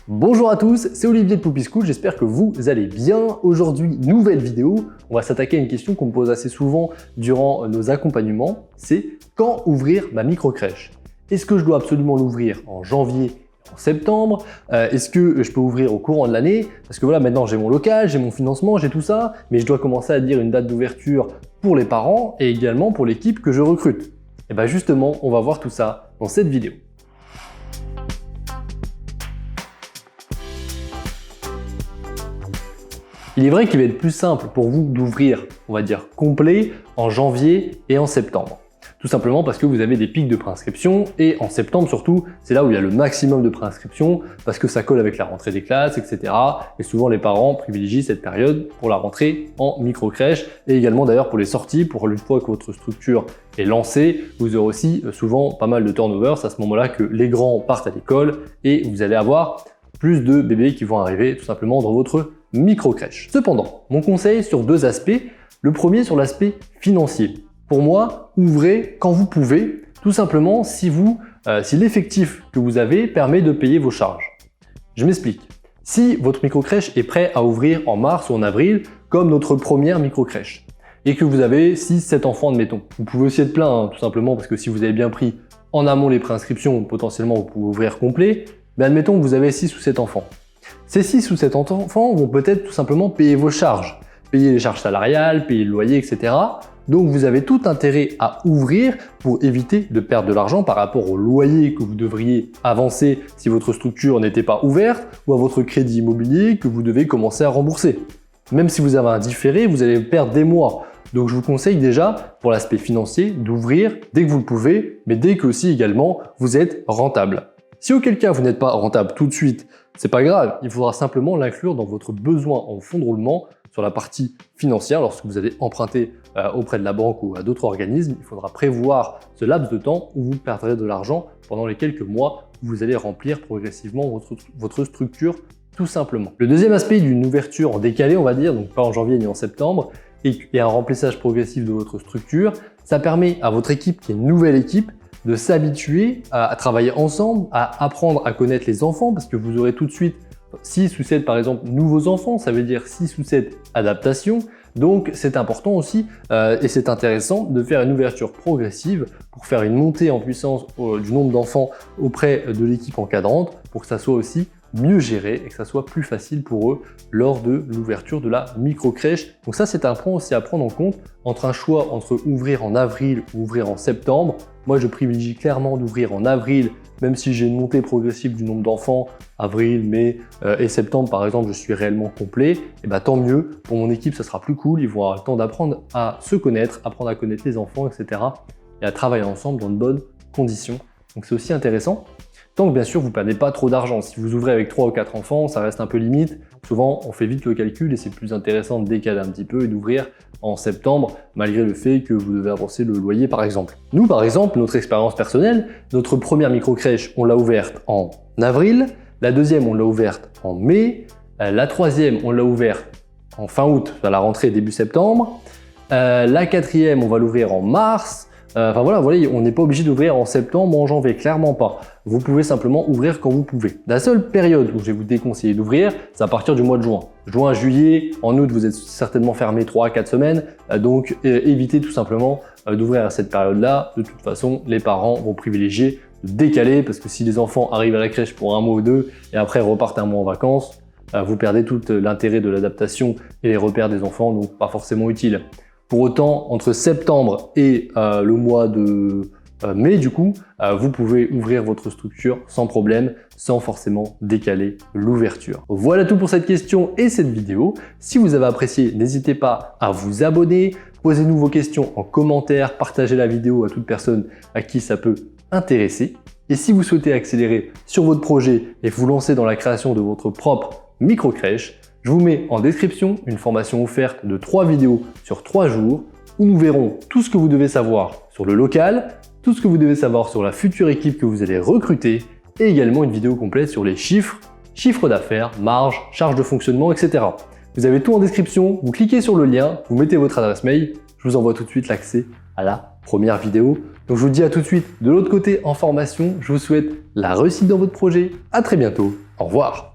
Bonjour à tous, c'est Olivier de Poupy School, j'espère que vous allez bien. Aujourd'hui, nouvelle vidéo, on va s'attaquer à une question qu'on me pose assez souvent durant nos accompagnements, c'est quand ouvrir ma micro-crèche? Est-ce que je dois absolument l'ouvrir en janvier, en septembre? Est-ce que je peux ouvrir au courant de l'année? Parce que voilà, maintenant j'ai mon local, j'ai mon financement, j'ai tout ça, mais je dois commencer à dire une date d'ouverture pour les parents et également pour l'équipe que je recrute. Et bien justement, on va voir tout ça dans cette vidéo. Il est vrai qu'il va être plus simple pour vous d'ouvrir, on va dire, complet en janvier et en septembre. Tout simplement parce que vous avez des pics de préinscription et en septembre surtout, c'est là où il y a le maximum de préinscription parce que ça colle avec la rentrée des classes, etc. Et souvent les parents privilégient cette période pour la rentrée en micro-crèche et également d'ailleurs pour les sorties, pour une fois que votre structure est lancée, vous aurez aussi souvent pas mal de turnover. C'est à ce moment-là que les grands partent à l'école et vous allez avoir plus de bébés qui vont arriver tout simplement dans votre micro-crèche. Cependant, mon conseil sur deux aspects. Le premier sur l'aspect financier. Pour moi, ouvrez quand vous pouvez, tout simplement si l'effectif que vous avez permet de payer vos charges. Je m'explique. Si votre micro-crèche est prêt à ouvrir en mars ou en avril, comme notre première micro-crèche, et que vous avez 6-7 enfants, admettons, vous pouvez aussi être plein, tout simplement parce que si vous avez bien pris en amont les préinscriptions, potentiellement vous pouvez ouvrir complet, mais admettons que vous avez 6 ou 7 enfants. Ces 6 ou 7 enfants vont peut-être tout simplement payer vos charges, payer les charges salariales, payer le loyer, etc. Donc vous avez tout intérêt à ouvrir pour éviter de perdre de l'argent par rapport au loyer que vous devriez avancer si votre structure n'était pas ouverte ou à votre crédit immobilier que vous devez commencer à rembourser. Même si vous avez un différé, vous allez perdre des mois. Donc je vous conseille déjà, pour l'aspect financier, d'ouvrir dès que vous le pouvez, mais dès que aussi également vous êtes rentable. Si auquel cas vous n'êtes pas rentable tout de suite, c'est pas grave, il faudra simplement l'inclure dans votre besoin en fonds de roulement sur la partie financière. Lorsque vous allez emprunter auprès de la banque ou à d'autres organismes, il faudra prévoir ce laps de temps où vous perdrez de l'argent pendant les quelques mois où vous allez remplir progressivement votre structure tout simplement. Le deuxième aspect d'une ouverture en décalé, on va dire, donc pas en janvier ni en septembre, et un remplissage progressif de votre structure, ça permet à votre équipe, qui est une nouvelle équipe, de s'habituer à travailler ensemble, à apprendre à connaître les enfants, parce que vous aurez tout de suite 6 ou 7 par exemple nouveaux enfants, ça veut dire 6 ou 7 adaptations. Donc c'est important aussi et c'est intéressant de faire une ouverture progressive pour faire une montée en puissance du nombre d'enfants auprès de l'équipe encadrante pour que ça soit aussi mieux géré et que ça soit plus facile pour eux lors de l'ouverture de la micro-crèche. Donc ça, c'est un point aussi à prendre en compte entre un choix entre ouvrir en avril ou ouvrir en septembre. Moi, je privilégie clairement d'ouvrir en avril, même si j'ai une montée progressive du nombre d'enfants, avril, mai et septembre par exemple, je suis réellement complet, et bah tant mieux, pour mon équipe, ça sera plus cool, ils vont avoir le temps d'apprendre à se connaître, apprendre à connaître les enfants, etc. et à travailler ensemble dans de bonnes conditions. Donc c'est aussi intéressant. Tant que bien sûr vous ne perdez pas trop d'argent. Si vous ouvrez avec 3 ou 4 enfants, ça reste un peu limite. Souvent on fait vite le calcul et c'est plus intéressant de décaler un petit peu et d'ouvrir en septembre malgré le fait que vous devez avancer le loyer par exemple. Nous par exemple, notre expérience personnelle, notre première micro-crèche on l'a ouverte en avril, la deuxième on l'a ouverte en mai, la troisième on l'a ouverte en fin août à la rentrée début septembre, la quatrième on va l'ouvrir en mars. Enfin voilà, on n'est pas obligé d'ouvrir en septembre ou en janvier, clairement pas. Vous pouvez simplement ouvrir quand vous pouvez. La seule période où je vais vous déconseiller d'ouvrir, c'est à partir du mois de juin. Juin, juillet, en août, vous êtes certainement fermé 3 à 4 semaines, donc évitez tout simplement d'ouvrir à cette période-là. De toute façon, les parents vont privilégier de décaler parce que si les enfants arrivent à la crèche pour un mois ou deux et après repartent un mois en vacances, vous perdez tout l'intérêt de l'adaptation et les repères des enfants, donc pas forcément utile. Pour autant, entre septembre et le mois de mai, du coup, vous pouvez ouvrir votre structure sans problème, sans forcément décaler l'ouverture. Voilà tout pour cette question et cette vidéo. Si vous avez apprécié, n'hésitez pas à vous abonner, posez-nous vos questions en commentaire, partagez la vidéo à toute personne à qui ça peut intéresser. Et si vous souhaitez accélérer sur votre projet et vous lancer dans la création de votre propre micro-crèche, je vous mets en description une formation offerte de 3 vidéos sur 3 jours où nous verrons tout ce que vous devez savoir sur le local, tout ce que vous devez savoir sur la future équipe que vous allez recruter et également une vidéo complète sur les chiffres, chiffre d'affaires, marge, charge de fonctionnement, etc. Vous avez tout en description, vous cliquez sur le lien, vous mettez votre adresse mail, je vous envoie tout de suite l'accès à la première vidéo. Donc je vous dis à tout de suite de l'autre côté en formation, je vous souhaite la réussite dans votre projet, à très bientôt. Au revoir.